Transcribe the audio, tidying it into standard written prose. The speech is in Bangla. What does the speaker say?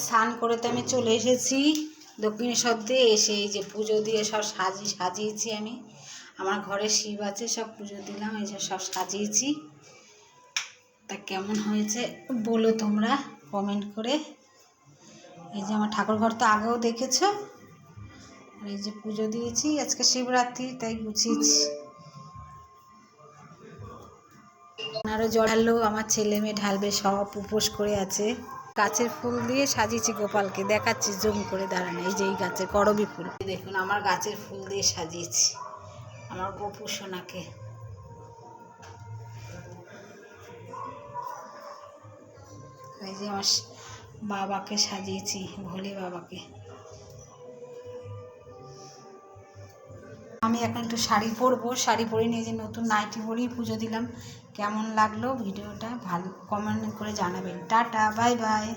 স্নান করে তো আমি চলে এসেছি দক্ষিণেশ্বর দিয়ে। এসে এই যে পুজো দিয়ে সব সাজিয়েছি আমি। আমার ঘরে শিব আছে, সব পুজো দিলাম, এই যে সব সাজিয়েছি। তা কেমন হয়েছে বলো তোমরা কমেন্ট করে। এই যে আমার ঠাকুর ঘর তো আগেও দেখেছো। আর এই যে পুজো দিয়েছি, আজকে শিবরাত্রি তাই গুছিয়েছি। আরও জল ঢাললো, আমার ছেলে মেয়ে ঢালবে, সব উপোস করে আছে। গাছের ফুল দিয়ে সাজিয়েছি গোপালকে, দেখাচ্ছি জুম করে, দাঁড়ানো। এই যে এই গাছের করবী ফুল দেখুন, আমার গাছের ফুল দিয়ে সাজিয়েছি আমার গোপু সোনাকে। এই যে আমার বাবাকে সাজিয়েছি, ভোলে বাবাকে। আমি এখন একটু শাড়ি পরবো, শাড়ি পরে নিয়ে যে নতুন নাইটি পরেই পুজো দিলাম। কেমন লাগলো ভিডিওটা ভালো কমেন্ট করে জানাবেন। Tata, bye bye.